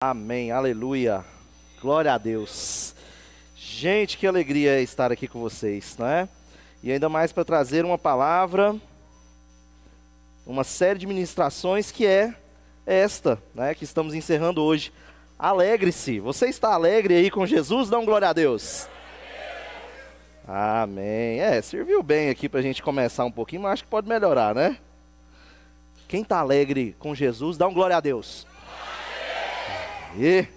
Amém, aleluia, glória a Deus. Gente, que alegria estar aqui com vocês, não é? E ainda mais para trazer uma palavra, uma série de ministrações que é esta, né, que estamos encerrando hoje. Alegre-se, você está alegre aí com Jesus? Dá um glória a Deus. Amém, serviu bem aqui para a gente começar um pouquinho, mas acho que pode melhorar, né? Quem está alegre com Jesus, dá um glória a Deus. E,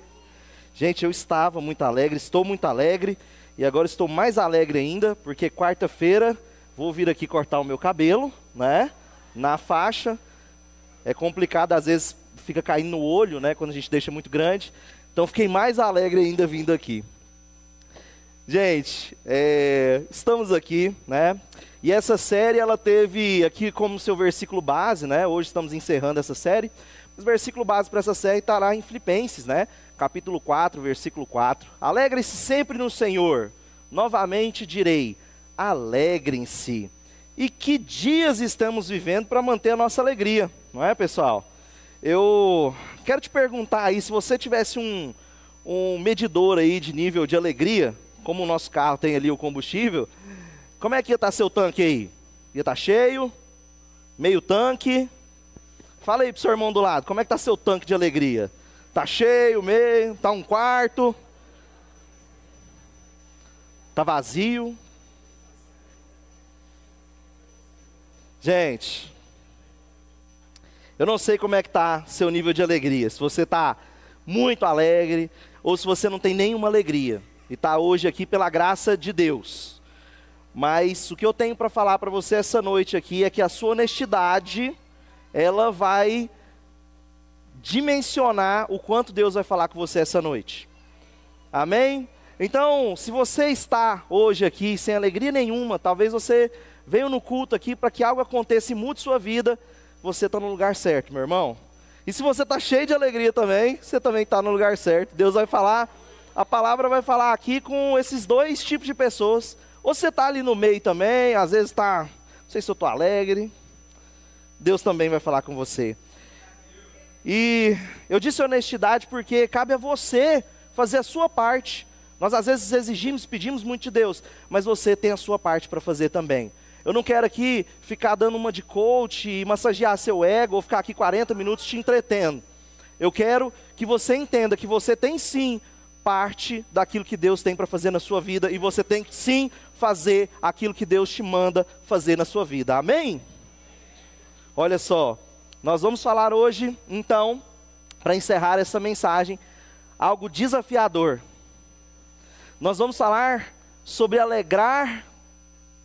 gente, eu estava muito alegre, estou muito alegre, e agora estou mais alegre ainda, porque quarta-feira vou vir aqui cortar o meu cabelo, né, na faixa. É complicado, às vezes fica caindo no olho, né, quando a gente deixa muito grande, então fiquei mais alegre ainda vindo aqui. Gente, estamos aqui, né, e essa série ela teve aqui como seu versículo base, né, hoje estamos encerrando essa série. O versículo base para essa série está lá em Filipenses, né? Capítulo 4, versículo 4. Alegrem-se sempre no Senhor. Novamente direi, alegrem-se. E que dias estamos vivendo para manter a nossa alegria, não é, pessoal? Eu quero te perguntar aí, se você tivesse um medidor aí de nível de alegria, como o nosso carro tem ali o combustível, como é que ia estar seu tanque aí? Ia estar cheio? Meio tanque? Fala aí pro seu irmão do lado, como é que tá seu tanque de alegria? Tá cheio, meio, tá um quarto? Tá vazio? Gente, eu não sei como é que tá seu nível de alegria, se você tá muito alegre, ou se você não tem nenhuma alegria, e tá hoje aqui pela graça de Deus. Mas o que eu tenho para falar para você essa noite aqui é que a sua honestidade, ela vai dimensionar o quanto Deus vai falar com você essa noite. Amém? Então, se você está hoje aqui sem alegria nenhuma, talvez você veio no culto aqui para que algo aconteça e mude sua vida, você está no lugar certo, meu irmão. E se você está cheio de alegria também, você também está no lugar certo. Deus vai falar, a palavra vai falar aqui com esses dois tipos de pessoas. Ou você está ali no meio também, às vezes está, não sei se eu estou alegre, Deus também vai falar com você. E eu disse honestidade porque cabe a você fazer a sua parte. Nós às vezes exigimos, pedimos muito de Deus, mas você tem a sua parte para fazer também. Eu não quero aqui ficar dando uma de coach e massagear seu ego, ou ficar aqui 40 minutos te entretendo. Eu quero que você entenda que você tem sim parte daquilo que Deus tem para fazer na sua vida, e você tem que sim fazer aquilo que Deus te manda fazer na sua vida. Amém? Olha só, nós vamos falar hoje, então, para encerrar essa mensagem, algo desafiador. Nós vamos falar sobre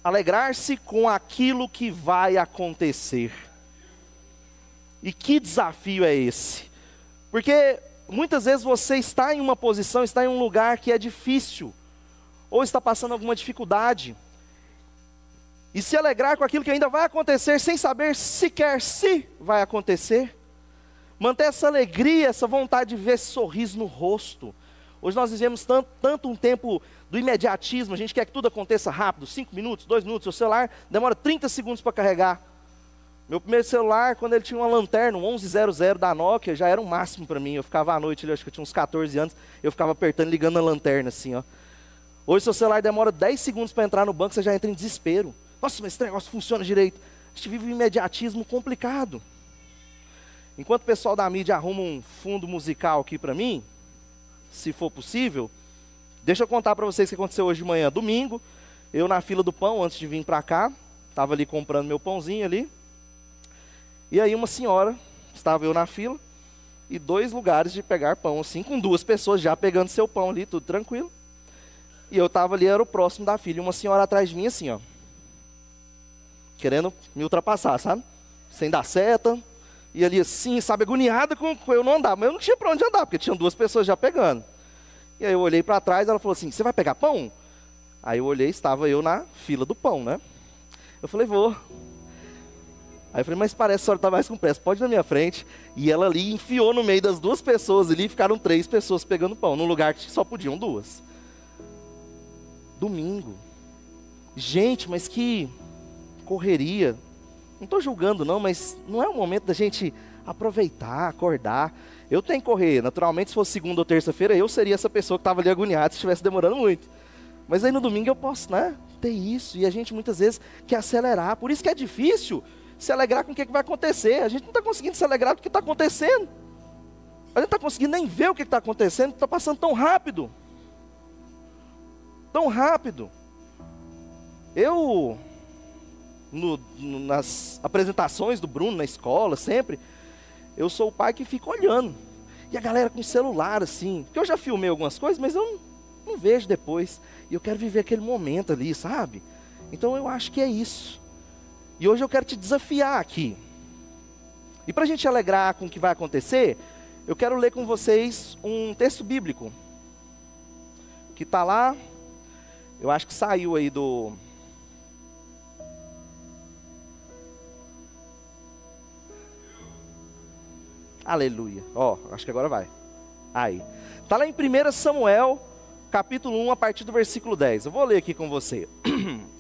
alegrar-se com aquilo que vai acontecer. E que desafio é esse? Porque muitas vezes você está em uma posição, está em um lugar que é difícil, ou está passando alguma dificuldade, e se alegrar com aquilo que ainda vai acontecer, sem saber sequer se vai acontecer. Manter essa alegria, essa vontade de ver esse sorriso no rosto. Hoje nós vivemos tanto um tempo do imediatismo, a gente quer que tudo aconteça rápido, 5 minutos, 2 minutos, seu celular demora 30 segundos para carregar. Meu primeiro celular, quando ele tinha uma lanterna, um 1100 da Nokia, já era o máximo para mim. Eu ficava à noite, acho que eu tinha uns 14 anos, eu ficava apertando, ligando a lanterna assim, ó. Hoje seu celular demora 10 segundos para entrar no banco, você já entra em desespero. Nossa, mas esse negócio funciona direito. A gente vive um imediatismo complicado. Enquanto o pessoal da mídia arruma um fundo musical aqui para mim, se for possível, deixa eu contar para vocês o que aconteceu hoje de manhã. Domingo, eu na fila do pão, antes de vir para cá, estava ali comprando meu pãozinho ali. E aí uma senhora, estava eu na fila, e 2 lugares de pegar pão, assim, com 2 pessoas já pegando seu pão ali, tudo tranquilo. E eu estava ali, era o próximo da fila, e uma senhora atrás de mim assim, ó, querendo me ultrapassar, sabe? Sem dar seta, e ali assim, sabe, agoniada com eu não andar, mas eu não tinha para onde andar, porque tinham 2 pessoas já pegando. E aí eu olhei para trás, ela falou assim, você vai pegar pão? Aí eu olhei, estava eu na fila do pão, né? Eu falei, vou. Aí eu falei, mas parece que a senhora está mais com pressa, pode ir na minha frente. E ela ali enfiou no meio das 2 pessoas ali, ficaram 3 pessoas pegando pão, num lugar que só podiam 2. Domingo. Gente, mas que correria. Não estou julgando não, mas não é o momento da gente aproveitar, acordar. Eu tenho que correr, naturalmente se fosse segunda ou terça-feira, eu seria essa pessoa que estava ali agoniada se estivesse demorando muito. Mas aí no domingo eu posso, ter isso. E a gente muitas vezes quer acelerar, por isso que é difícil se alegrar com o que vai acontecer. A gente não está conseguindo se alegrar com o que está acontecendo. A gente não está conseguindo nem ver o que está acontecendo, está passando tão rápido. Tão rápido. Eu, nas apresentações do Bruno na escola, sempre, eu sou o pai que fica olhando. E a galera com celular, assim, porque eu já filmei algumas coisas, mas eu não vejo depois. E eu quero viver aquele momento ali, sabe? Então eu acho que é isso. E hoje eu quero te desafiar aqui. E para a gente alegrar com o que vai acontecer, eu quero ler com vocês um texto bíblico. Que está lá, eu acho que saiu aí do... Aleluia. Acho que agora vai. Aí. Está lá em 1 Samuel, capítulo 1, a partir do versículo 10. Eu vou ler aqui com você.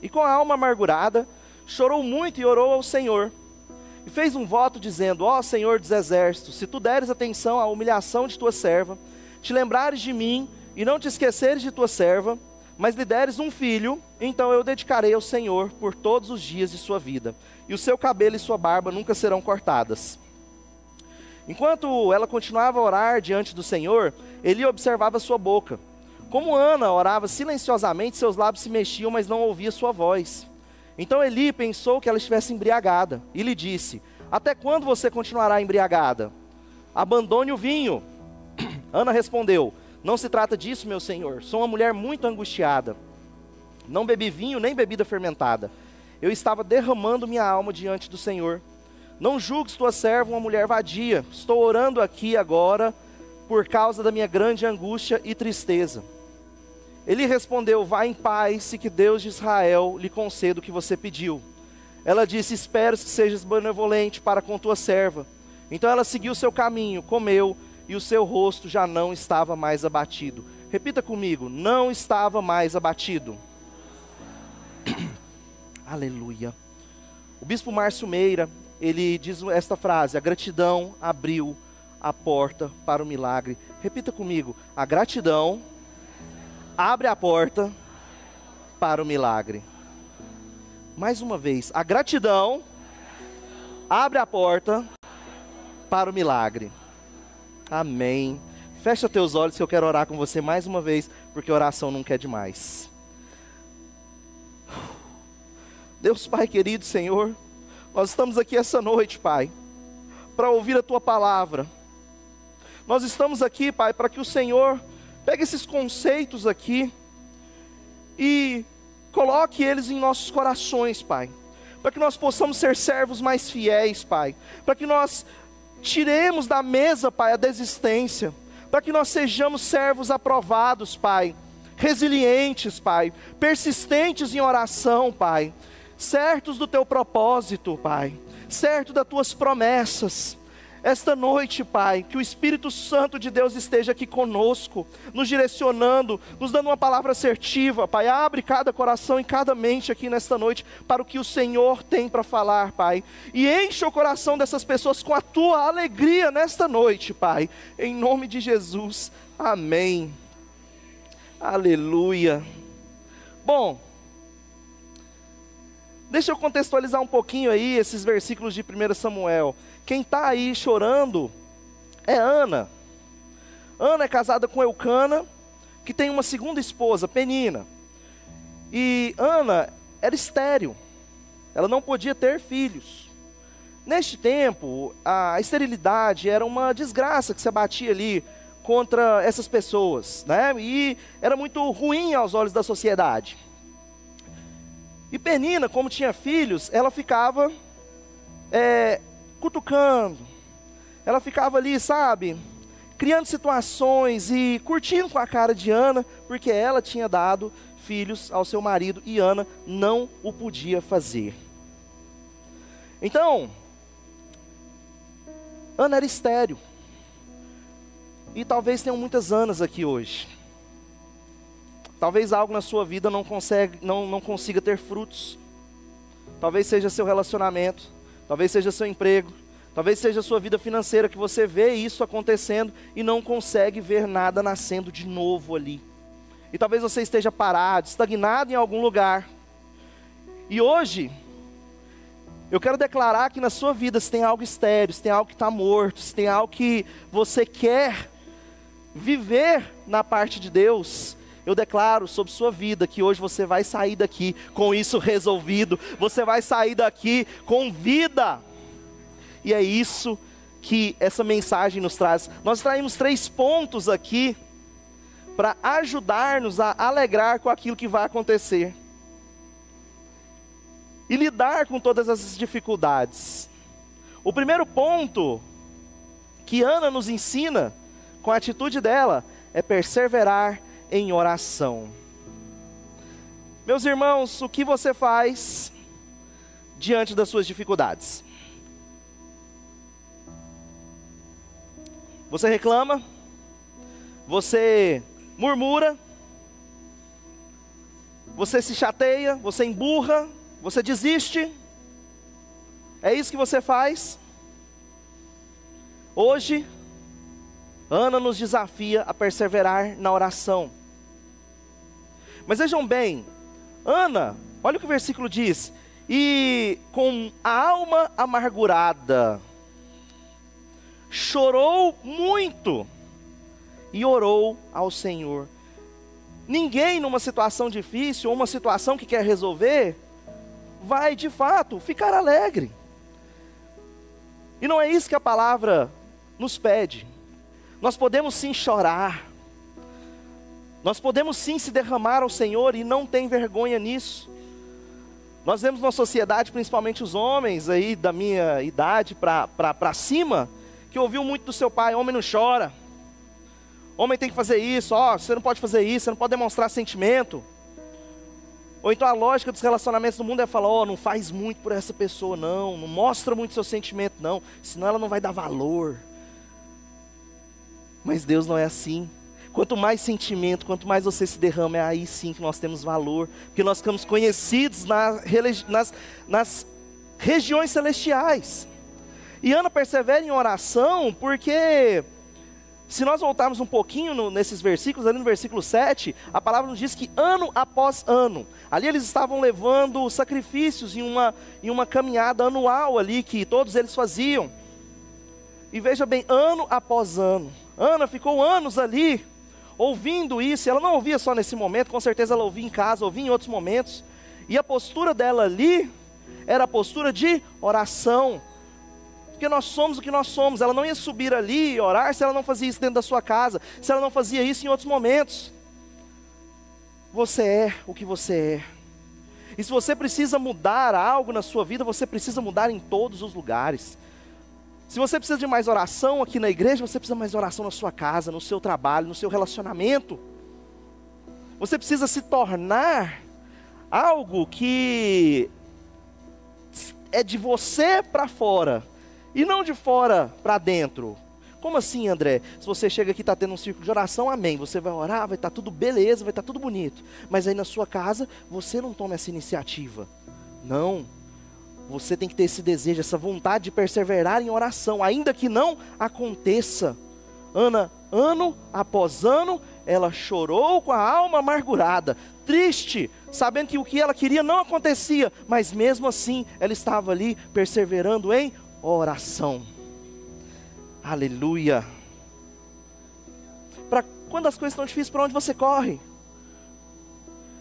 E com a alma amargurada, chorou muito e orou ao Senhor. E fez um voto dizendo: ó Senhor dos exércitos, se tu deres atenção à humilhação de tua serva, te lembrares de mim e não te esqueceres de tua serva, mas lhe deres um filho, então eu dedicarei ao Senhor por todos os dias de sua vida, e o seu cabelo e sua barba nunca serão cortadas. Enquanto ela continuava a orar diante do Senhor, Eli observava sua boca. Como Ana orava silenciosamente, seus lábios se mexiam, mas não ouvia sua voz. Então Eli pensou que ela estivesse embriagada, e lhe disse: até quando você continuará embriagada? Abandone o vinho. Ana respondeu: não se trata disso, meu senhor, sou uma mulher muito angustiada. Não bebi vinho nem bebida fermentada. Eu estava derramando minha alma diante do Senhor. Não julgues tua serva uma mulher vadia. Estou orando aqui agora por causa da minha grande angústia e tristeza. Ele respondeu: vá em paz e que Deus de Israel lhe conceda o que você pediu. Ela disse: espero que sejas benevolente para com tua serva. Então ela seguiu seu caminho, comeu, e o seu rosto já não estava mais abatido. Repita comigo: não estava mais abatido. Aleluia. O bispo Márcio Meira, ele diz esta frase: a gratidão abriu a porta para o milagre. Repita comigo: a gratidão abre a porta para o milagre. Mais uma vez, a gratidão abre a porta para o milagre. Amém. Fecha teus olhos que eu quero orar com você mais uma vez, porque oração nunca é demais. Deus Pai querido, Senhor, nós estamos aqui essa noite, Pai, para ouvir a Tua palavra. Nós estamos aqui, Pai, para que o Senhor pegue esses conceitos aqui e coloque eles em nossos corações, Pai, para que nós possamos ser servos mais fiéis, Pai, para que nós tiremos da mesa, Pai, a desistência, para que nós sejamos servos aprovados, Pai, resilientes, Pai, persistentes em oração, Pai, certos do Teu propósito, Pai, certo das Tuas promessas. Esta noite, Pai, que o Espírito Santo de Deus esteja aqui conosco, nos direcionando, nos dando uma palavra assertiva, Pai. Abre cada coração e cada mente aqui nesta noite para o que o Senhor tem para falar, Pai. E enche o coração dessas pessoas com a Tua alegria nesta noite, Pai. Em nome de Jesus, amém. Aleluia. Bom, deixa eu contextualizar um pouquinho aí esses versículos de 1 Samuel. Quem está aí chorando é Ana. Ana é casada com Eucana, que tem uma segunda esposa, Penina. E Ana era estéril. Ela não podia ter filhos. Neste tempo, a esterilidade era uma desgraça que se abatia ali contra essas pessoas, né? E era muito ruim aos olhos da sociedade. E Penina, como tinha filhos, ela ficava cutucando, ela ficava ali, sabe, criando situações e curtindo com a cara de Ana, porque ela tinha dado filhos ao seu marido e Ana não o podia fazer. Então, Ana era estéril, e talvez tenham muitas Anas aqui hoje. Talvez algo na sua vida não consiga ter frutos. Talvez seja seu relacionamento, talvez seja seu emprego, Talvez seja a sua vida financeira que você vê isso acontecendo e não consegue ver nada nascendo de novo ali. E talvez você esteja parado, estagnado em algum lugar. E hoje, eu quero declarar que na sua vida, se tem algo estéril, se tem algo que está morto, se tem algo que você quer viver na parte de Deus, eu declaro sobre sua vida que hoje você vai sair daqui com isso resolvido, você vai sair daqui com vida. E é isso que essa mensagem nos traz. Nós traímos 3 pontos aqui para ajudar-nos a alegrar com aquilo que vai acontecer e lidar com todas essas dificuldades. O primeiro ponto que Ana nos ensina com a atitude dela é perseverar em oração. Meus irmãos, o que você faz diante das suas dificuldades? Você reclama? Você murmura? Você se chateia? Você emburra? Você desiste? É isso que você faz? Hoje, Ana nos desafia a perseverar na oração. Mas vejam bem, Ana, olha o que o versículo diz: e com a alma amargurada, chorou muito e orou ao Senhor. Ninguém numa situação difícil, ou uma situação que quer resolver, vai de fato ficar alegre. E não é isso que a palavra nos pede. Nós podemos sim chorar, nós podemos sim se derramar ao Senhor e não tem vergonha nisso. Nós vemos na sociedade, principalmente os homens aí da minha idade para cima, que ouviu muito do seu pai: homem não chora, homem tem que fazer isso, você não pode fazer isso, você não pode demonstrar sentimento. Ou então a lógica dos relacionamentos do mundo é falar: não faz muito por essa pessoa não mostra muito seu sentimento não, senão ela não vai dar valor. Mas Deus não é assim. Quanto mais sentimento, quanto mais você se derrama, é aí sim que nós temos valor, porque nós ficamos conhecidos nas regiões celestiais. E Ana persevera em oração, porque se nós voltarmos um pouquinho nesses versículos, ali no versículo 7, a palavra nos diz que ano após ano, ali eles estavam levando sacrifícios em uma caminhada anual ali, que todos eles faziam. E veja bem, ano após ano, Ana ficou anos ali, ouvindo isso. Ela não ouvia só nesse momento, com certeza ela ouvia em casa, ouvia em outros momentos. E a postura dela ali, era a postura de oração. Porque nós somos o que nós somos. Ela não ia subir ali e orar se ela não fazia isso dentro da sua casa, se ela não fazia isso em outros momentos. Você é o que você é. E se você precisa mudar algo na sua vida, você precisa mudar em todos os lugares. Se você precisa de mais oração aqui na igreja, você precisa de mais oração na sua casa, no seu trabalho, no seu relacionamento. Você precisa se tornar algo que é de você para fora e não de fora para dentro. Como assim, André? Se você chega aqui e está tendo um círculo de oração, amém. Você vai orar, vai estar tudo beleza, vai estar tudo bonito. Mas aí na sua casa, você não toma essa iniciativa. Não. Você tem que ter esse desejo, essa vontade de perseverar em oração, ainda que não aconteça. Ana, ano após ano, ela chorou com a alma amargurada, triste, sabendo que o que ela queria não acontecia, mas mesmo assim, ela estava ali perseverando em oração. Aleluia. Para quando as coisas estão difíceis, para onde você corre?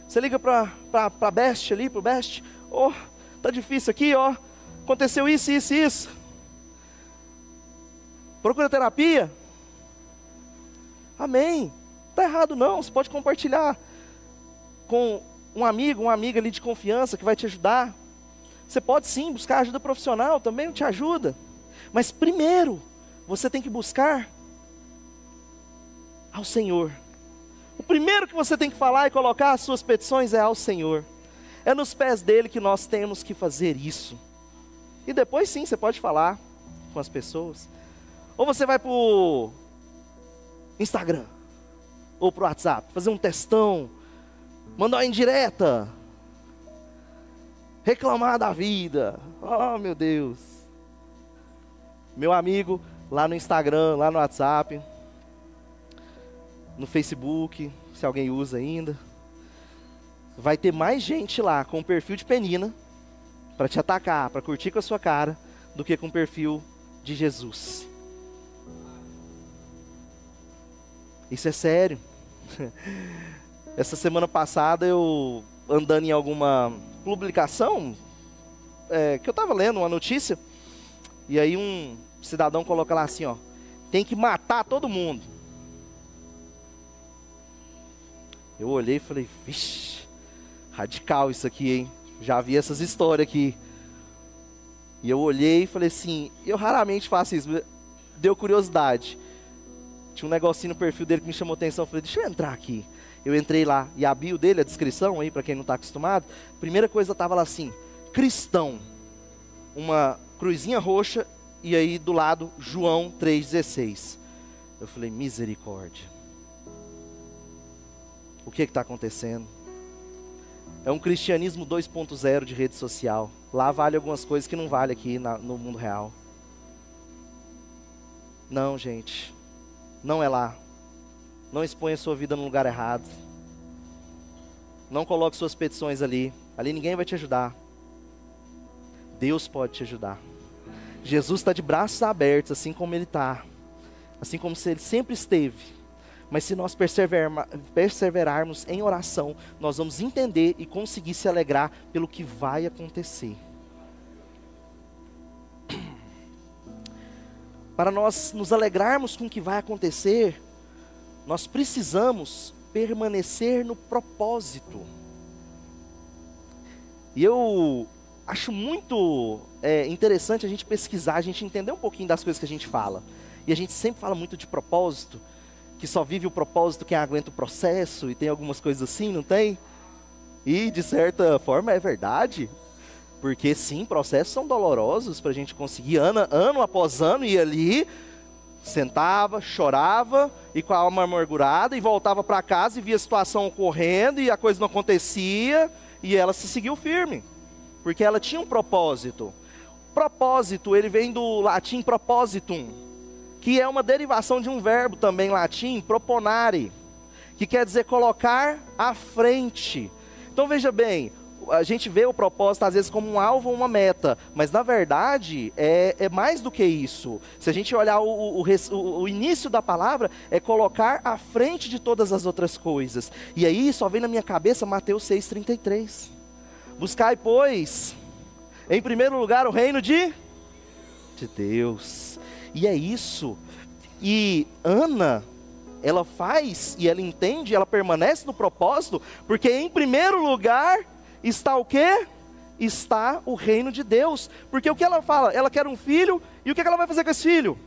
Você liga para Best ali, para o Best: tá difícil aqui, aconteceu isso, isso, isso. Procura terapia. Amém. Tá errado não, você pode compartilhar com um amigo, uma amiga ali de confiança que vai te ajudar. Você pode sim buscar ajuda profissional, também te ajuda. Mas primeiro, você tem que buscar ao Senhor. O primeiro que você tem que falar e colocar as suas petições é ao Senhor. É nos pés dele que nós temos que fazer isso. E depois sim, você pode falar com as pessoas. Ou você vai para o Instagram, ou para o WhatsApp, fazer um textão, mandar uma indireta, reclamar da vida. Oh, meu Deus. Meu amigo, lá no Instagram, lá no WhatsApp, no Facebook, se alguém usa ainda, vai ter mais gente lá com o perfil de Penina para te atacar, para curtir com a sua cara, do que com o perfil de Jesus. Isso é sério. Essa semana passada eu andando em alguma publicação, que eu estava lendo uma notícia, e aí um cidadão coloca lá assim, ó, tem que matar todo mundo. Eu olhei e falei, vixe, radical isso aqui, hein? Já vi essas histórias aqui. E eu olhei e falei assim, eu raramente faço isso, deu curiosidade. Tinha um negocinho no perfil dele que me chamou a atenção, eu falei, deixa eu entrar aqui. Eu entrei lá, e a bio dele, a descrição aí, para quem não está acostumado, a primeira coisa estava lá assim, cristão, uma cruzinha roxa, e aí do lado, João 3,16. Eu falei, misericórdia. O que está acontecendo? É um cristianismo 2.0 de rede social. Lá vale algumas coisas que não vale aqui no mundo real. Não, gente. Não é lá. Não exponha sua vida no lugar errado. Não coloque suas petições ali. Ali ninguém vai te ajudar. Deus pode te ajudar. Jesus está de braços abertos, assim como Ele está. Assim como Ele sempre esteve. Mas se nós perseverarmos em oração, nós vamos entender e conseguir se alegrar pelo que vai acontecer. Para nós nos alegrarmos com o que vai acontecer, nós precisamos permanecer no propósito. E eu acho muito interessante a gente pesquisar, a gente entender um pouquinho das coisas que a gente fala. E a gente sempre fala muito de propósito, que só vive o propósito quem aguenta o processo, e tem algumas coisas assim, não tem? E de certa forma é verdade, porque sim, processos são dolorosos para a gente conseguir, ano após ano, ir ali, sentava, chorava, e com a alma amargurada, e voltava para casa e via a situação ocorrendo, e a coisa não acontecia, e ela se seguiu firme, porque ela tinha um propósito. Propósito, ele vem do latim propositum, que é uma derivação de um verbo também latim, proponere, que quer dizer colocar à frente. Então veja bem, a gente vê o propósito às vezes como um alvo ou uma meta, mas na verdade é mais do que isso. Se a gente olhar o início da palavra, é colocar à frente de todas as outras coisas. E aí só vem na minha cabeça Mateus 6,33. Buscai, pois, em primeiro lugar o reino de Deus. E é isso. E Ana, ela faz, e ela entende, ela permanece no propósito, porque em primeiro lugar está o quê? Está o reino de Deus. Porque o que ela fala? Ela quer um filho, e o que ela vai fazer com esse filho?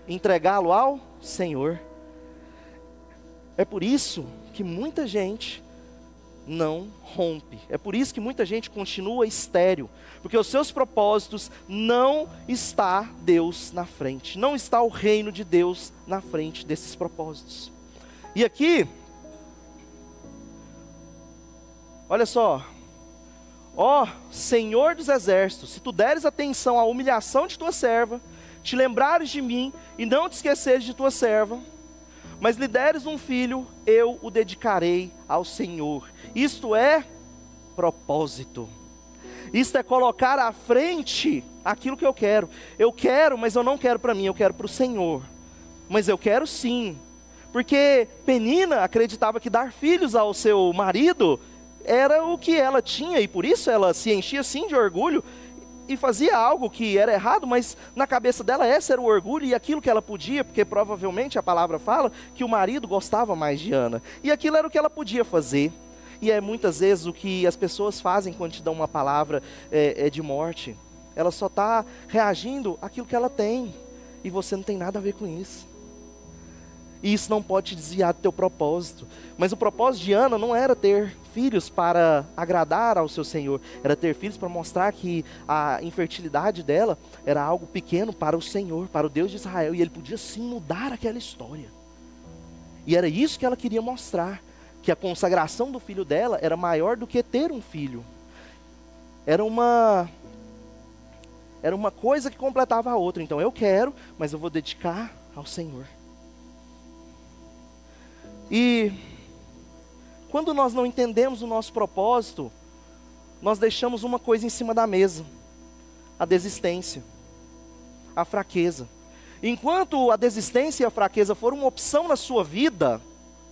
Entregá-lo ao Senhor. É por isso que muita gente não rompe. É por isso que muita gente continua estéril, porque os seus propósitos não está Deus na frente, não está o reino de Deus na frente desses propósitos. E aqui, olha só, ó Senhor dos exércitos, se tu deres atenção à humilhação de tua serva, te lembrares de mim e não te esqueceres de tua serva, mas lhe deres um filho, eu o dedicarei ao Senhor. Isto é propósito. Isto é colocar à frente aquilo que eu quero. Eu quero, mas eu não quero para mim, eu quero para o Senhor. Mas eu quero sim. Porque Penina acreditava que dar filhos ao seu marido era o que ela tinha, e por isso ela se enchia sim de orgulho e fazia algo que era errado, mas na cabeça dela esse era o orgulho e aquilo que ela podia, porque provavelmente a palavra fala que o marido gostava mais de Ana, e aquilo era o que ela podia fazer. E é muitas vezes o que as pessoas fazem quando te dão uma palavra de morte. Ela só está reagindo àquilo que ela tem, e você não tem nada a ver com isso. E isso não pode te desviar do teu propósito. Mas o propósito de Ana não era ter filhos para agradar ao seu Senhor, era ter filhos para mostrar que a infertilidade dela era algo pequeno para o Senhor, para o Deus de Israel, e Ele podia sim mudar aquela história. E era isso que ela queria mostrar, que a consagração do filho dela era maior do que ter um filho. Era uma Era uma coisa que completava a outra. Então eu quero, mas eu vou dedicar ao Senhor. E quando nós não entendemos o nosso propósito, nós deixamos uma coisa em cima da mesa: a desistência, a fraqueza. Enquanto a desistência e a fraqueza for uma opção na sua vida,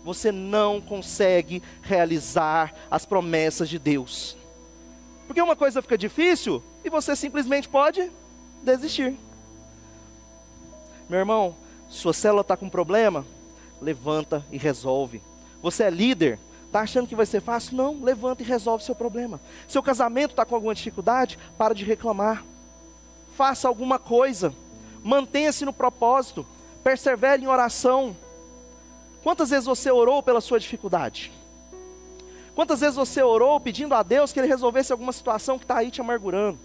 você não consegue realizar as promessas de Deus. Porque uma coisa fica difícil e você simplesmente pode desistir. Meu irmão, sua célula está com problema? Levanta e resolve. Você é líder? Está achando que vai ser fácil? Não, levanta e resolve seu problema. Seu casamento está com alguma dificuldade? Para de reclamar. Faça alguma coisa. Mantenha-se no propósito. Persevere em oração. Quantas vezes você orou pela sua dificuldade? Quantas vezes você orou pedindo a Deus que Ele resolvesse alguma situação que está aí te amargurando?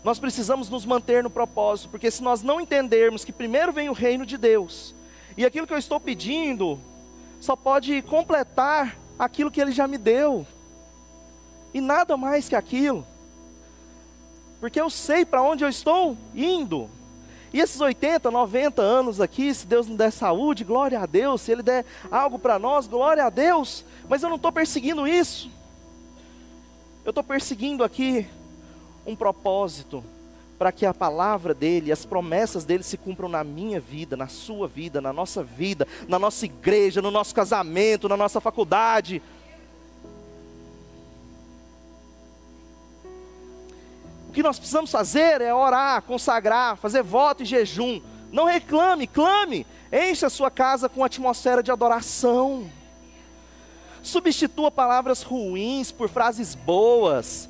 Nós precisamos nos manter no propósito, porque se nós não entendermos que primeiro vem o reino de Deus, e aquilo que eu estou pedindo só pode completar aquilo que Ele já me deu, e nada mais que aquilo, porque eu sei para onde eu estou indo. E esses 80, 90 anos aqui, se Deus nos der saúde, glória a Deus. Se Ele der algo para nós, glória a Deus. Mas eu não estou perseguindo isso. Eu estou perseguindo aqui um propósito para que a palavra dEle, as promessas dEle se cumpram na minha vida, na sua vida, na nossa vida, na nossa igreja, no nosso casamento, na nossa faculdade. O que nós precisamos fazer é orar, consagrar, fazer voto e jejum. Não reclame, clame. Encha a sua casa com atmosfera de adoração. Substitua palavras ruins por frases boas.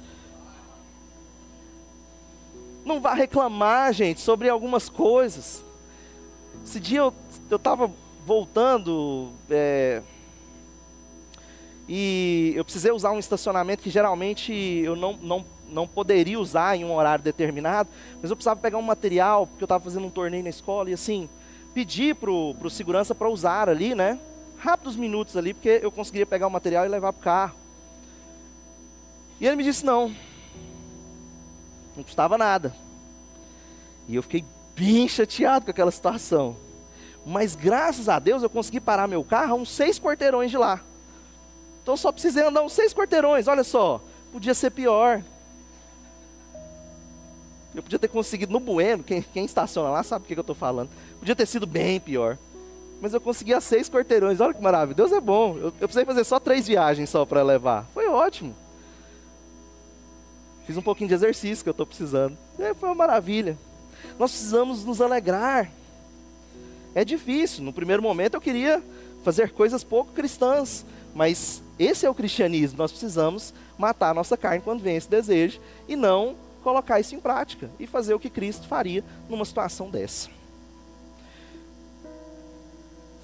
Não vá reclamar, gente, sobre algumas coisas. Esse dia eu estava voltando e eu precisei usar um estacionamento que geralmente eu não poderia usar em um horário determinado, mas eu precisava pegar um material, porque eu estava fazendo um torneio na escola, e assim, pedi pro segurança para usar ali, né, rápidos minutos ali, porque eu conseguiria pegar o material e levar para o carro. E ele me disse não custava nada, e eu fiquei bem chateado com aquela situação, mas graças a Deus eu consegui parar meu carro a uns 6 quarteirões de lá, então só precisei andar uns 6 quarteirões, olha só, podia ser pior. Eu podia ter conseguido no Bueno, quem estaciona lá sabe o que eu estou falando. Podia ter sido bem pior. Mas eu consegui a 6 quarteirões, olha que maravilha. Deus é bom. Eu precisei fazer só 3 viagens só para levar. Foi ótimo. Fiz um pouquinho de exercício que eu estou precisando. Foi uma maravilha. Nós precisamos nos alegrar. É difícil. No primeiro momento eu queria fazer coisas pouco cristãs. Mas esse é o cristianismo. Nós precisamos matar a nossa carne quando vem esse desejo. E não colocar isso em prática e fazer o que Cristo faria numa situação dessa.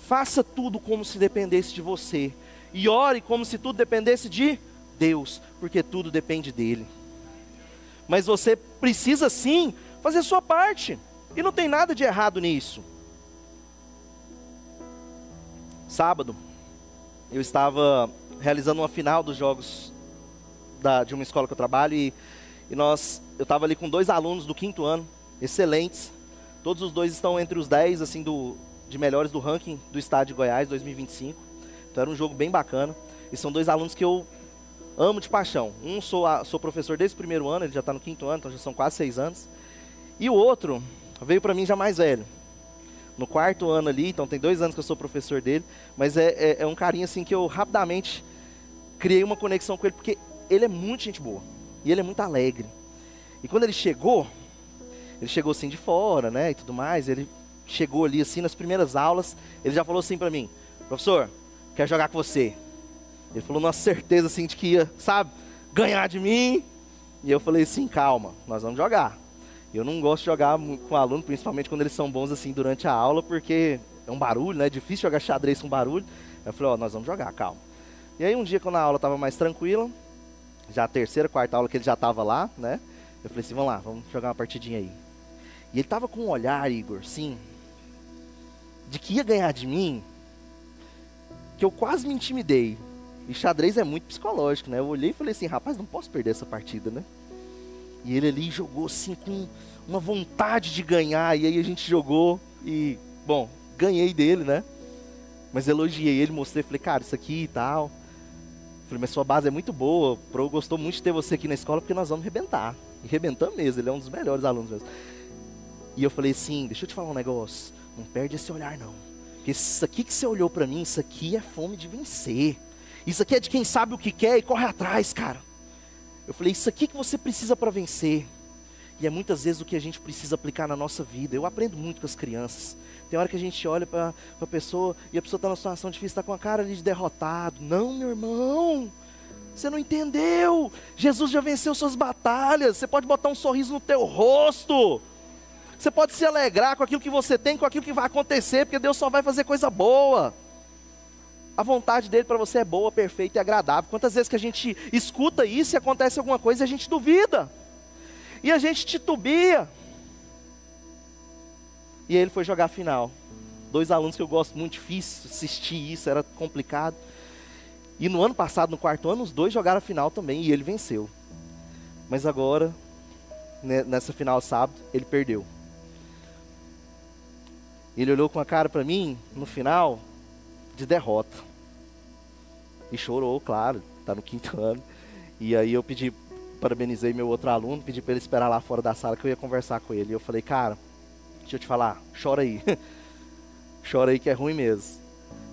Faça tudo como se dependesse de você e ore como se tudo dependesse de Deus, porque tudo depende dele. Mas você precisa sim fazer a sua parte, e não tem nada de errado nisso. Sábado eu estava realizando uma final dos jogos de uma escola que eu trabalho, e eu estava ali com 2 alunos do 5º ano, excelentes. Todos os 2 estão entre os 10 assim, de melhores do ranking do estado de Goiás 2025. Então era um jogo bem bacana. E são 2 alunos que eu amo de paixão. Um sou professor desde o 1º ano, ele já está no 5º ano, então já são quase 6 anos. E o outro veio para mim já mais velho, no 4º ano ali, então tem 2 anos que eu sou professor dele. Mas é um carinha assim que eu rapidamente criei uma conexão com ele, porque ele é muito gente boa. E ele é muito alegre. E quando ele chegou assim de fora, né, e tudo mais. Ele chegou ali assim nas primeiras aulas, ele já falou assim para mim: professor, quero jogar com você. Ele falou numa certeza assim de que ia, sabe, ganhar de mim. E eu falei assim: calma, nós vamos jogar. Eu não gosto de jogar com aluno, principalmente quando eles são bons assim durante a aula, porque é um barulho, né, é difícil jogar xadrez com barulho. Eu falei: nós vamos jogar, calma. E aí um dia, quando a aula estava mais tranquila, já a 3ª, 4ª aula que ele já estava lá, né? Eu falei assim: vamos lá, vamos jogar uma partidinha aí. E ele estava com um olhar, Igor, sim, de que ia ganhar de mim, que eu quase me intimidei. E xadrez é muito psicológico, né? Eu olhei e falei assim, rapaz, não posso perder essa partida, né? E ele ali jogou assim com uma vontade de ganhar. E aí a gente jogou e, bom, ganhei dele, né? Mas elogiei ele, mostrei, falei, cara, isso aqui e tal. Falei, mas sua base é muito boa. O Pro gostou muito de ter você aqui na escola porque nós vamos arrebentar. E arrebentamos mesmo, ele é um dos melhores alunos mesmo. E eu falei assim, deixa eu te falar um negócio. Não perde esse olhar não. Porque isso aqui que você olhou pra mim, isso aqui é fome de vencer. Isso aqui é de quem sabe o que quer e corre atrás, cara. Eu falei, isso aqui que você precisa para vencer. E é muitas vezes o que a gente precisa aplicar na nossa vida. Eu aprendo muito com as crianças. Tem hora que a gente olha para a pessoa e a pessoa está numa situação difícil, está com a cara ali de derrotado. Não, meu irmão, você não entendeu. Jesus já venceu suas batalhas. Você pode botar um sorriso no teu rosto. Você pode se alegrar com aquilo que você tem, com aquilo que vai acontecer, porque Deus só vai fazer coisa boa. A vontade dele para você é boa, perfeita e agradável. Quantas vezes que a gente escuta isso e acontece alguma coisa e a gente duvida. E a gente titubia. E aí ele foi jogar a final. 2 alunos que eu gosto muito, difícil assistir isso, era complicado. E no ano passado, no 4º ano, os 2 jogaram a final também e ele venceu. Mas agora, nessa final sábado, ele perdeu. Ele olhou com a cara para mim, no final, de derrota. E chorou, claro, está no 5º ano. E aí eu parabenizei meu outro aluno, pedi para ele esperar lá fora da sala que eu ia conversar com ele. E eu falei, cara, deixa eu te falar, chora aí. Chora aí que é ruim mesmo.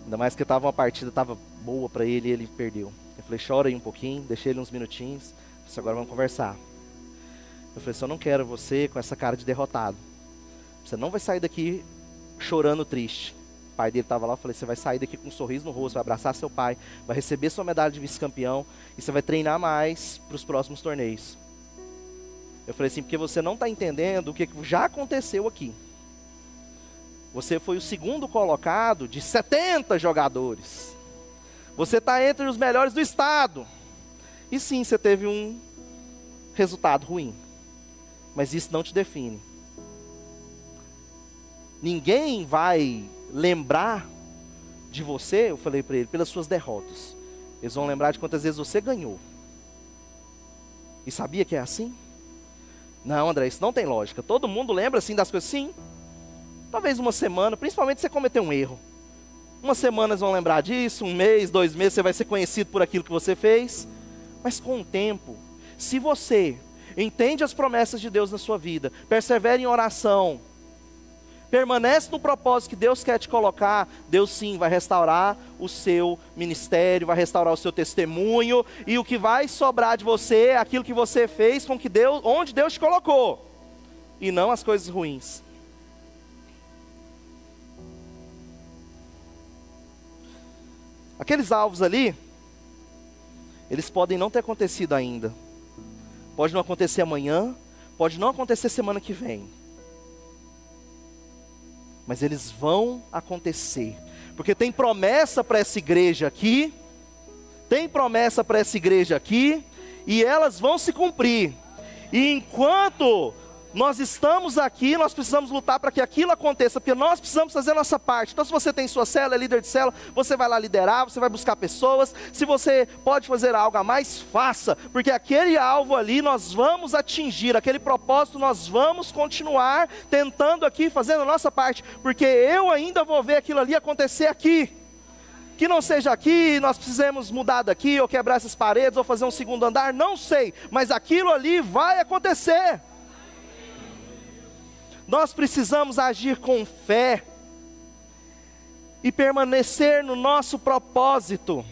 Ainda mais que uma partida estava boa para ele e ele perdeu. Eu falei, chora aí um pouquinho, deixei ele uns minutinhos. Eu disse, agora vamos conversar. Eu falei, eu não quero você com essa cara de derrotado. Você não vai sair daqui chorando triste. O pai dele estava lá, eu falei, você vai sair daqui com um sorriso no rosto, vai abraçar seu pai, vai receber sua medalha de vice-campeão e você vai treinar mais para os próximos torneios. Eu falei assim, porque você não está entendendo o que já aconteceu aqui. Você foi o 2º colocado de 70 jogadores. Você está entre os melhores do estado. E sim, você teve um resultado ruim. Mas isso não te define. Ninguém vai lembrar de você, eu falei para ele, pelas suas derrotas. Eles vão lembrar de quantas vezes você ganhou. E sabia que é assim? Não, André, isso não tem lógica. Todo mundo lembra assim das coisas? Sim. Talvez uma semana, principalmente se você cometer um erro. Uma semana eles vão lembrar disso, 1 mês, 2 meses, você vai ser conhecido por aquilo que você fez. Mas com o tempo, se você entende as promessas de Deus na sua vida, persevera em oração, permanece no propósito que Deus quer te colocar, Deus sim vai restaurar o seu ministério, vai restaurar o seu testemunho, e o que vai sobrar de você é aquilo que você fez com que Deus, onde Deus te colocou, e não as coisas ruins. Aqueles alvos ali, eles podem não ter acontecido ainda. Pode não acontecer amanhã, pode não acontecer semana que vem. Mas eles vão acontecer. Porque tem promessa para essa igreja aqui, tem promessa para essa igreja aqui, e elas vão se cumprir. E enquanto nós estamos aqui, nós precisamos lutar para que aquilo aconteça, porque nós precisamos fazer a nossa parte. Então se você tem sua célula, é líder de célula, você vai lá liderar, você vai buscar pessoas. Se você pode fazer algo a mais, faça, porque aquele alvo ali nós vamos atingir, aquele propósito nós vamos continuar tentando aqui, fazendo a nossa parte, porque eu ainda vou ver aquilo ali acontecer aqui. Que não seja aqui, nós precisamos mudar daqui, ou quebrar essas paredes, ou fazer um 2º andar, não sei, mas aquilo ali vai acontecer. Nós precisamos agir com fé e permanecer no nosso propósito.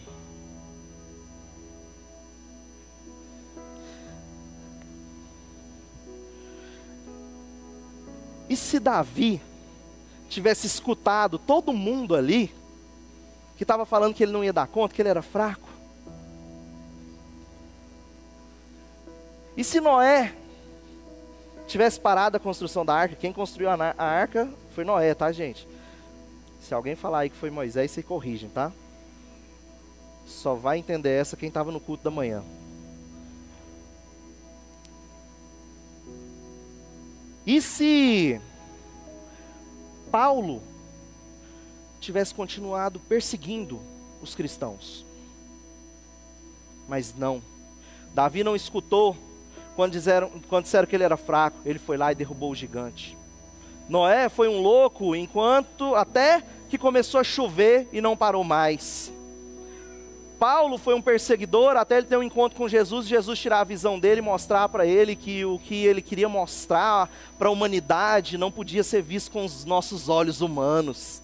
E se Davi tivesse escutado todo mundo ali, que estava falando que ele não ia dar conta, que ele era fraco? E se Noé tivesse parado a construção da arca, quem construiu a arca foi Noé, tá, gente? Se alguém falar aí que foi Moisés, vocês corrigem, tá? Só vai entender essa quem estava no culto da manhã. E se Paulo tivesse continuado perseguindo os cristãos? Mas não. Davi não escutou quando disseram que ele era fraco. Ele foi lá e derrubou o gigante. Noé foi um louco até que começou a chover e não parou mais. Paulo foi um perseguidor até ele ter um encontro com Jesus, Jesus tirar a visão dele e mostrar para ele que o que ele queria mostrar para a humanidade não podia ser visto com os nossos olhos humanos.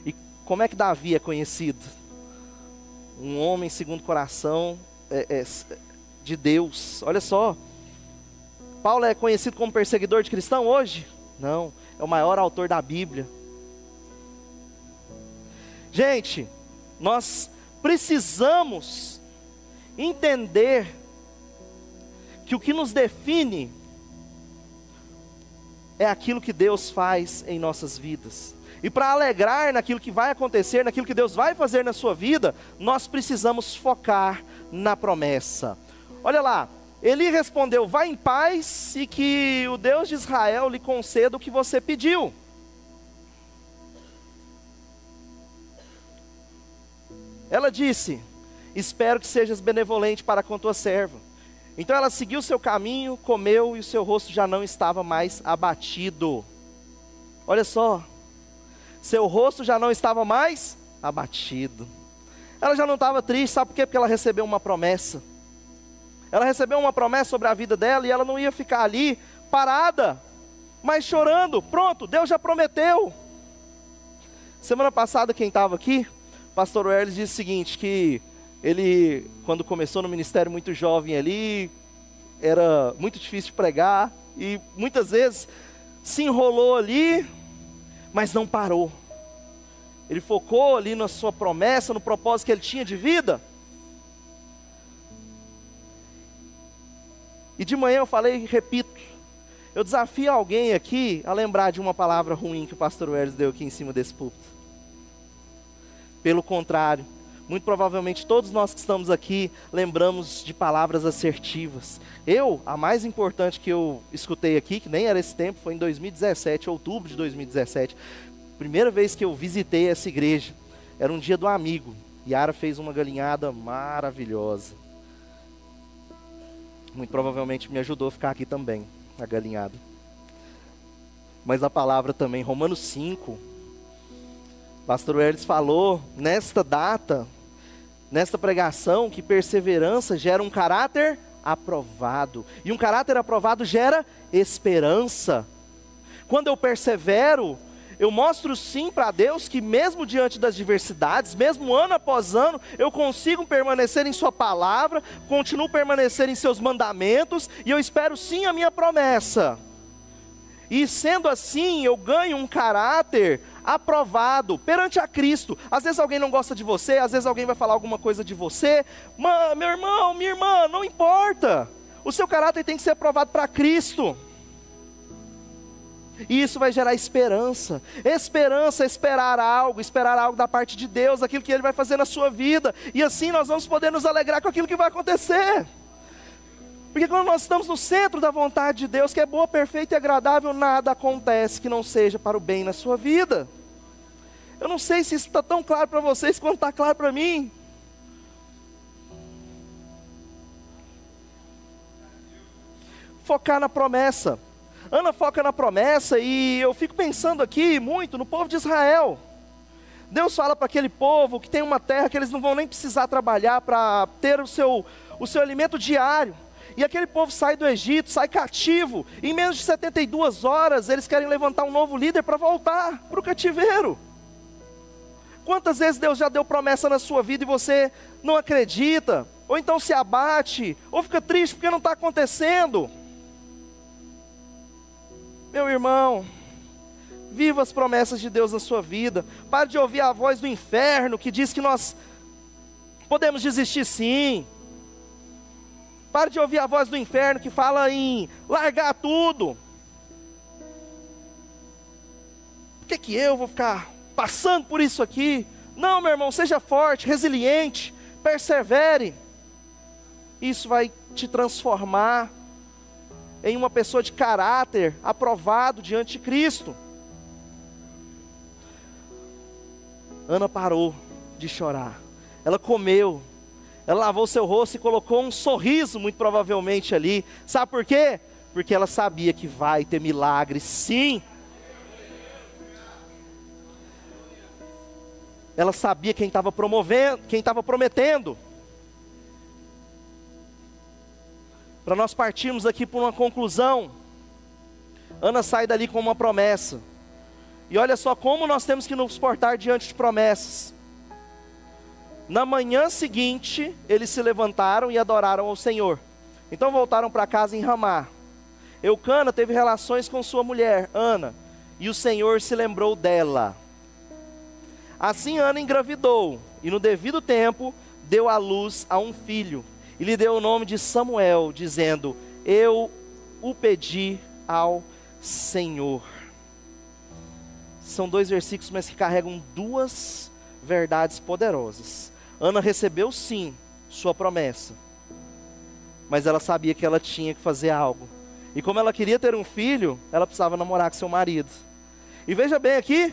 E como é que Davi é conhecido? Um homem segundo o coração de Deus. Olha só, Paulo é conhecido como perseguidor de cristão hoje? Não, é o maior autor da Bíblia. Gente, nós precisamos entender que o que nos define é aquilo que Deus faz em nossas vidas. E para alegrar naquilo que vai acontecer, naquilo que Deus vai fazer na sua vida, nós precisamos focar na promessa. Olha lá, Eli respondeu: vai em paz e que o Deus de Israel lhe conceda o que você pediu. Ela disse: espero que sejas benevolente para com tua serva. Então ela seguiu seu caminho, comeu e o seu rosto já não estava mais abatido. Olha só, seu rosto já não estava mais abatido. Ela já não estava triste, sabe por quê? Porque ela recebeu uma promessa. Ela recebeu uma promessa sobre a vida dela e ela não ia ficar ali parada, mas chorando. Pronto, Deus já prometeu. Semana passada quem estava aqui, pastor Welles disse o seguinte, que ele, quando começou no ministério muito jovem ali, era muito difícil de pregar, e muitas vezes se enrolou ali, mas não parou. Ele focou ali na sua promessa, no propósito que ele tinha de vida. E de manhã eu falei e repito, eu desafio alguém aqui a lembrar de uma palavra ruim que o pastor Welles deu aqui em cima desse púlpito. Pelo contrário, muito provavelmente todos nós que estamos aqui lembramos de palavras assertivas. A mais importante que eu escutei aqui, que nem era esse tempo, foi em 2017, outubro de 2017. Primeira vez que eu visitei essa igreja, era um dia do amigo. Yara fez uma galinhada maravilhosa. Muito provavelmente me ajudou a ficar aqui também, a galinhada. Mas a palavra também, Romanos 5, pastor Welles falou nesta data, nesta pregação, que perseverança gera um caráter aprovado. E um caráter aprovado gera esperança. Quando eu persevero, eu mostro sim para Deus que mesmo diante das diversidades, mesmo ano após ano, eu consigo permanecer em sua palavra, continuo permanecer em seus mandamentos, e eu espero sim a minha promessa. E sendo assim, eu ganho um caráter aprovado perante a Cristo. Às vezes alguém não gosta de você, às vezes alguém vai falar alguma coisa de você. Meu irmão, minha irmã, não importa. O seu caráter tem que ser aprovado para Cristo. E isso vai gerar esperança. Esperança é esperar algo da parte de Deus, aquilo que Ele vai fazer na sua vida. E assim nós vamos poder nos alegrar com aquilo que vai acontecer. Porque quando nós estamos no centro da vontade de Deus, que é boa, perfeita e agradável, nada acontece que não seja para o bem na sua vida. Eu não sei se isso está tão claro para vocês quanto está claro para mim. Focar na promessa. Ana foca na promessa e eu fico pensando aqui muito no povo de Israel. Deus fala para aquele povo que tem uma terra que eles não vão nem precisar trabalhar para ter o seu alimento diário. E aquele povo sai do Egito, sai cativo. Em menos de 72 horas eles querem levantar um novo líder para voltar para o cativeiro. Quantas vezes Deus já deu promessa na sua vida e você não acredita? Ou então se abate, ou fica triste porque não está acontecendo? Meu irmão, viva as promessas de Deus na sua vida. Pare de ouvir a voz do inferno que diz que nós podemos desistir sim. Pare de ouvir a voz do inferno que fala em largar tudo. Por que eu vou ficar passando por isso aqui? Não, meu irmão, seja forte, resiliente, persevere. Isso vai te transformar em uma pessoa de caráter aprovado diante de Cristo. Ana parou de chorar. Ela comeu Ela lavou seu rosto e colocou um sorriso, muito provavelmente ali. Sabe por quê? Porque ela sabia que vai ter milagre, sim. Ela sabia quem estava promovendo, quem estava prometendo. Para nós partirmos aqui por uma conclusão, Ana sai dali com uma promessa. E olha só como nós temos que nos portar diante de promessas. Na manhã seguinte, eles se levantaram e adoraram ao Senhor. Então voltaram para casa em Ramá. Eucana teve relações com sua mulher, Ana, e o Senhor se lembrou dela. Assim Ana engravidou, e no devido tempo deu à luz a um filho, e lhe deu o nome de Samuel, dizendo: eu o pedi ao Senhor. São 2 versículos, mas que carregam 2 verdades poderosas. Ana recebeu sim sua promessa, mas ela sabia que ela tinha que fazer algo. E como ela queria ter um filho, ela precisava namorar com seu marido. E veja bem aqui,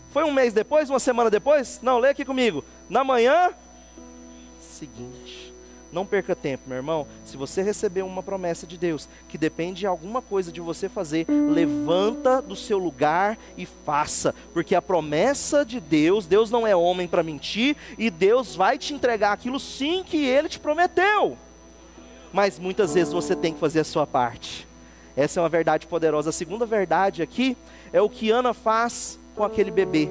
foi um mês depois, uma semana depois? Não, lê aqui comigo. Na manhã seguinte. Não perca tempo, meu irmão. Se você recebeu uma promessa de Deus, que depende de alguma coisa de você fazer, levanta do seu lugar e faça. Porque a promessa de Deus, Deus não é homem para mentir, e Deus vai te entregar aquilo sim que Ele te prometeu. Mas muitas vezes você tem que fazer a sua parte. Essa é uma verdade poderosa. A segunda verdade aqui é o que Ana faz com aquele bebê.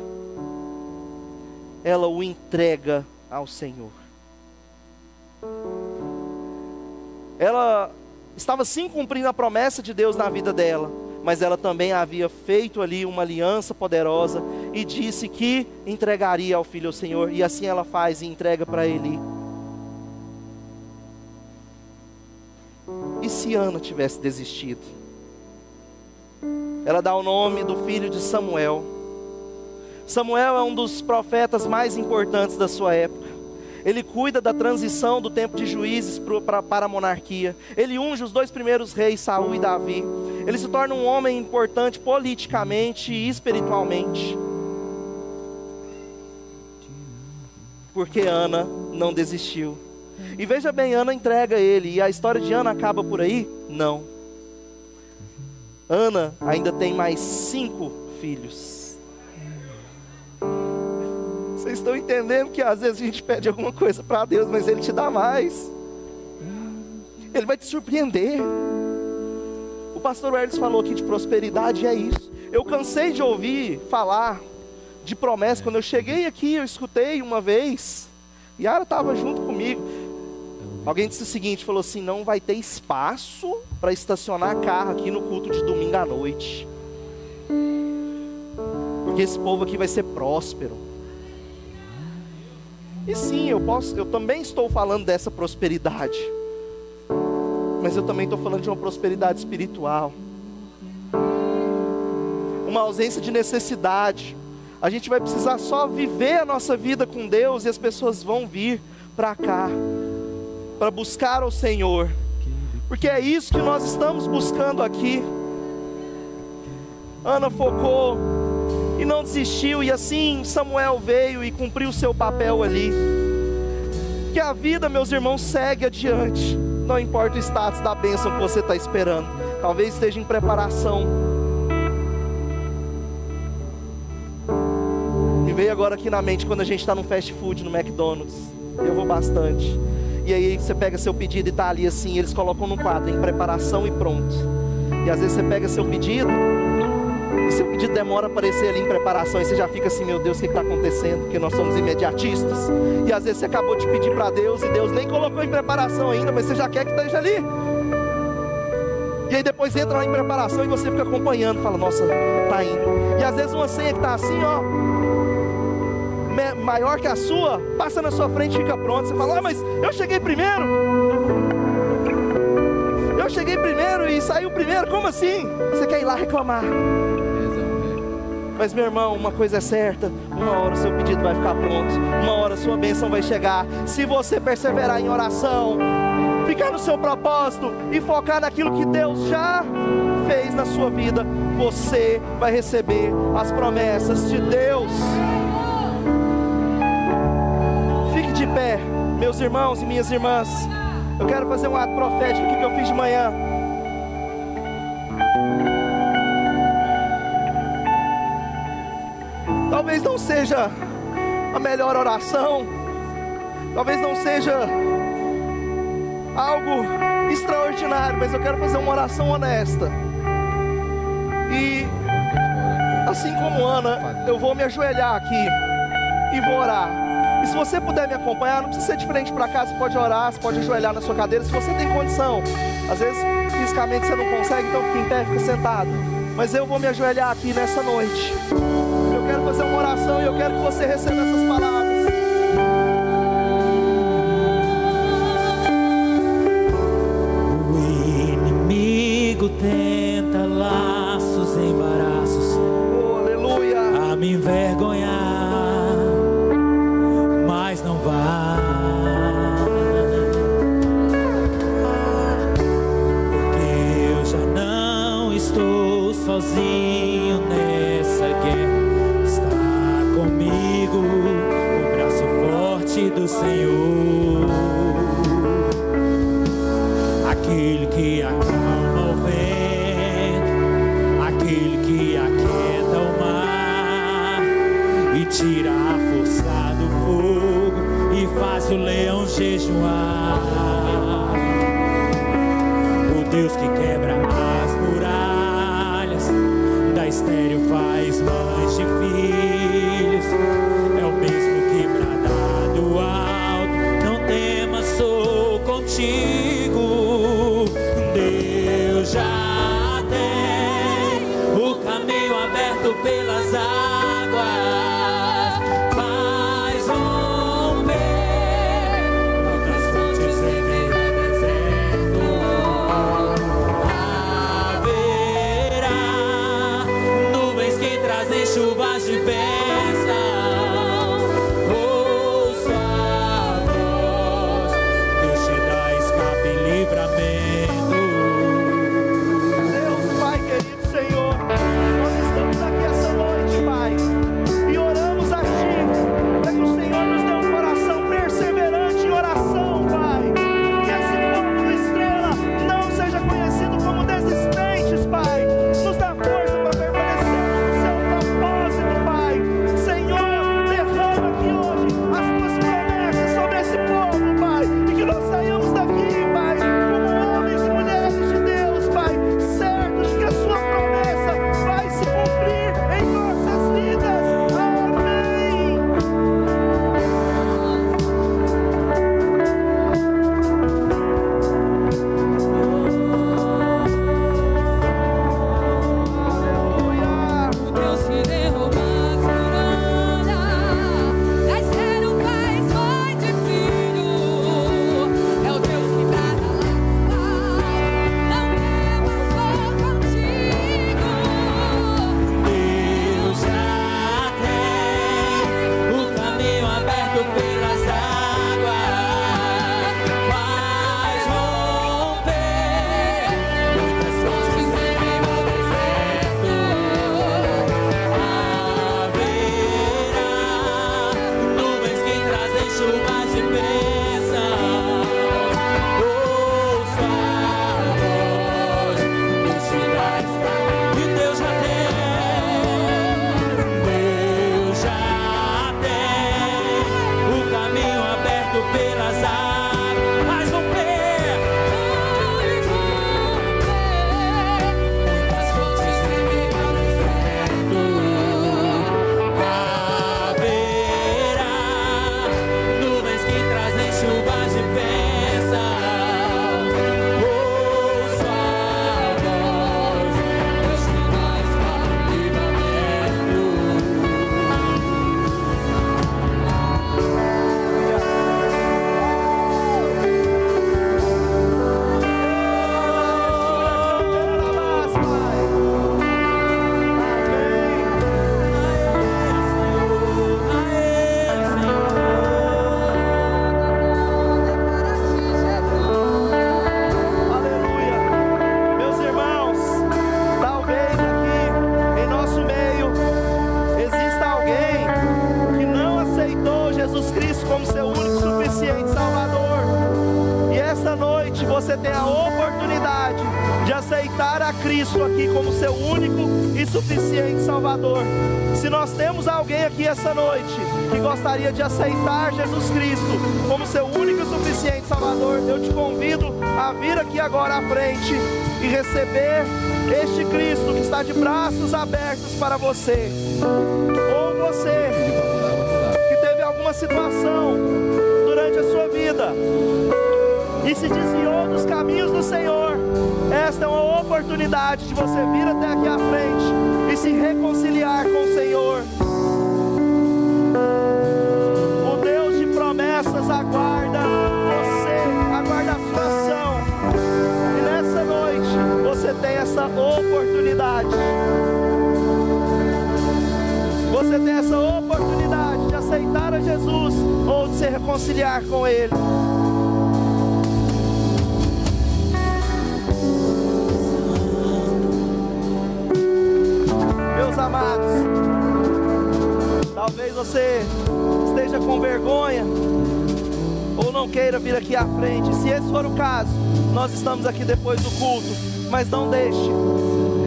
Ela o entrega ao Senhor. Ela estava sim cumprindo a promessa de Deus na vida dela, mas ela também havia feito ali uma aliança poderosa e disse que entregaria ao filho ao Senhor, e assim ela faz e entrega para Eli. E se Ana tivesse desistido? Ela dá o nome do filho de Samuel. Samuel é um dos profetas mais importantes da sua época. Ele cuida da transição do tempo de juízes para a monarquia. Ele unge os 2 primeiros reis, Saul e Davi. Ele se torna um homem importante politicamente e espiritualmente. Porque Ana não desistiu. E veja bem, Ana entrega ele. E a história de Ana acaba por aí? Não. Ana ainda tem mais 5 filhos. Vocês estão entendendo que às vezes a gente pede alguma coisa para Deus, mas Ele te dá mais. Ele vai te surpreender. O pastor Herles falou aqui de prosperidade, e é isso. Eu cansei de ouvir falar de promessa. Quando eu cheguei aqui, eu escutei uma vez, e Yara estava junto comigo. Alguém disse o seguinte, falou assim: não vai ter espaço para estacionar carro aqui no culto de domingo à noite, porque esse povo aqui vai ser próspero. E sim, eu também estou falando dessa prosperidade, mas eu também estou falando de uma prosperidade espiritual, uma ausência de necessidade. A gente vai precisar só viver a nossa vida com Deus, e as pessoas vão vir para cá, para buscar ao Senhor, porque é isso que nós estamos buscando aqui. Ana focou e não desistiu, e assim Samuel veio e cumpriu o seu papel ali. Que a vida, meus irmãos, segue adiante. Não importa o status da bênção que você está esperando, talvez esteja em preparação. Me veio agora aqui na mente quando a gente está no fast food, no McDonald's. Eu vou bastante. E aí você pega seu pedido e está ali assim, eles colocam no quadro, em preparação e pronto. E às vezes você pega seu pedido, e seu pedido demora a aparecer ali em preparação, e você já fica assim: meu Deus, o que está acontecendo? Porque nós somos imediatistas. E às vezes você acabou de pedir para Deus, e Deus nem colocou em preparação ainda, mas você já quer que esteja ali. E aí depois entra lá em preparação, e você fica acompanhando, fala: nossa, está indo. E às vezes uma senha que está assim, ó, maior que a sua, passa na sua frente e fica pronto. Você fala: ah, mas eu cheguei primeiro. Eu cheguei primeiro e saiu primeiro, como assim? Você quer ir lá reclamar. Mas meu irmão, uma coisa é certa: uma hora o seu pedido vai ficar pronto, uma hora a sua bênção vai chegar. Se você perseverar em oração, ficar no seu propósito e focar naquilo que Deus já fez na sua vida, você vai receber as promessas de Deus. Fique de pé, Meus irmãos e minhas irmãs, eu quero fazer um ato profético aqui que eu fiz de manhã. Talvez não seja a melhor oração, talvez não seja algo extraordinário, mas eu quero fazer uma oração honesta. E assim como Ana, eu vou me ajoelhar aqui e vou orar. E se você puder me acompanhar, não precisa ser diferente para cá, você pode orar, você pode ajoelhar na sua cadeira, se você tem condição. Às vezes fisicamente você não consegue, então fica em pé, fica sentado. Mas eu vou me ajoelhar aqui nessa noite. Eu quero fazer uma oração e eu quero que você receba essas palavras. Tenta laços, embaraços, oh, aleluia, a me envergonhar, mas não vai, porque eu já não estou sozinho nessa guerra. Está comigo o braço forte do Senhor, aquele que acalma o vento, aquele que aquieta o mar e tira a força do fogo e faz o leão jejuar. O Deus que quebra as muralhas, da estéril faz mães de filhos, é o mesmo que brada do alto, não temas, sou contigo. Deus já tem o caminho aberto pelas águas, faz romper outras fontes em meio ao deserto. Haverá nuvens que trazem chuvas de bênçãos. Ouça a voz, Deus te dá escape e livramento. você tem a oportunidade de aceitar a Cristo aqui como seu único e suficiente Salvador. Se nós temos alguém aqui essa noite que gostaria de aceitar Jesus Cristo como seu único e suficiente Salvador, eu te convido a vir aqui agora à frente e receber este Cristo que está de braços abertos para você. Ou você que teve alguma situação durante a sua vida e se desviou dos caminhos do Senhor, esta é uma oportunidade de você vir até aqui à frente e se reconciliar com o Senhor. O Deus de promessas aguarda você, aguarda a sua ação. E nessa noite você tem essa oportunidade. Você tem essa oportunidade de aceitar a Jesus ou de se reconciliar com Ele. Meus amados, talvez você esteja com vergonha ou não queira vir aqui à frente. Se esse for o caso, nós estamos aqui depois do culto, mas não deixe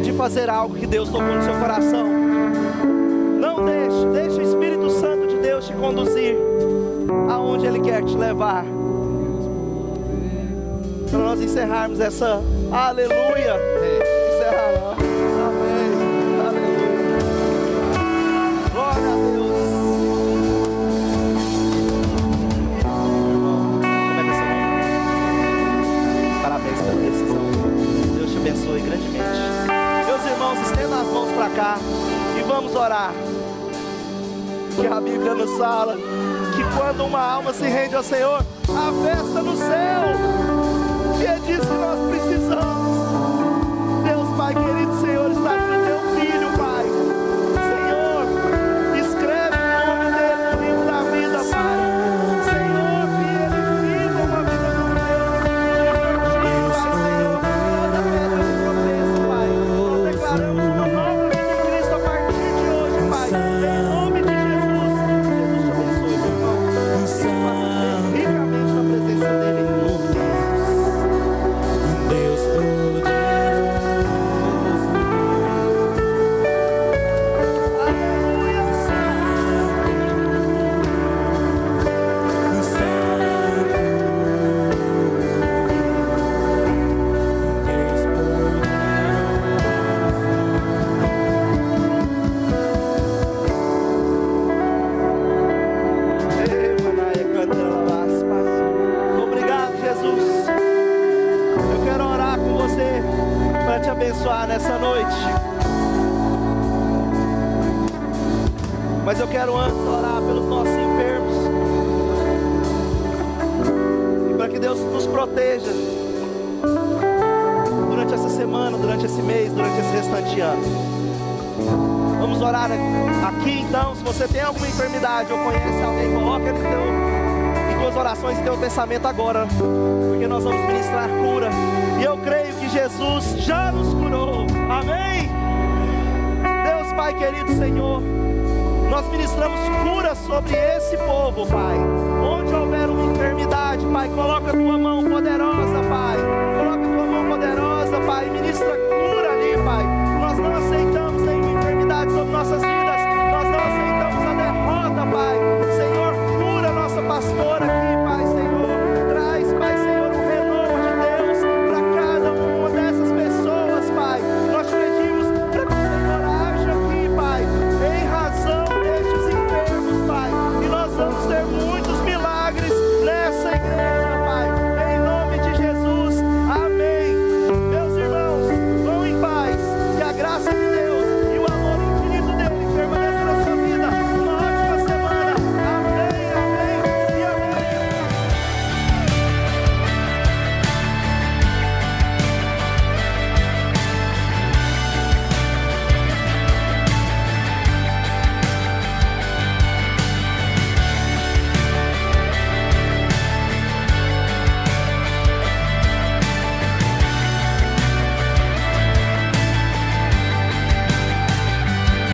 de fazer algo que Deus tocou no seu coração. Não deixe o Espírito Santo de Deus te conduzir aonde Ele quer te levar. Para nós encerrarmos essa aleluia. Encerrar lá. Amém. Aleluia. Glória a Deus. Como é que é seu nome? Parabéns pela decisão. Deus te abençoe grandemente. Meus irmãos, estendam as mãos para cá e vamos orar. Que a Bíblia nos fala que quando uma alma se rende ao Senhor, há festa no céu. E é disso que nós precisamos. Deus Pai querido, Senhor, está aqui o teu filho, Pai. Senhor, escreve o nome dele no livro da vida, Pai. Senhor, que ele viva uma vida com Deus. Pai, Senhor, toda pedra de tropeço, Pai. Nós declaramos uma nova vida em Cristo a partir de hoje, Pai. Em nome de Jesus. Jesus te abençoe, meu irmão. Faça ricamente na presença dele, em nome de Jesus. Deus poderoso, Aleluia. Obrigado, Jesus. Eu quero orar com você para te abençoar nessa noite. Mas eu quero antes orar pelos nossos enfermos e para que Deus nos proteja durante essa semana, durante esse mês, durante esse restante ano. Vamos orar aqui então. Se você tem alguma enfermidade ou conhece alguém, coloca ele em tuas orações e teu pensamento agora, porque nós vamos ministrar cura. E eu creio que Jesus já nos curou. Amém? Deus Pai querido, Senhor, nós ministramos cura sobre esse povo, Pai. Onde houver uma enfermidade, Pai, coloca a tua mão poderosa, Pai. Coloca a tua mão poderosa, Pai. Ministra cura ali, Pai. Nós não aceitamos nenhuma enfermidade sobre nossas vidas.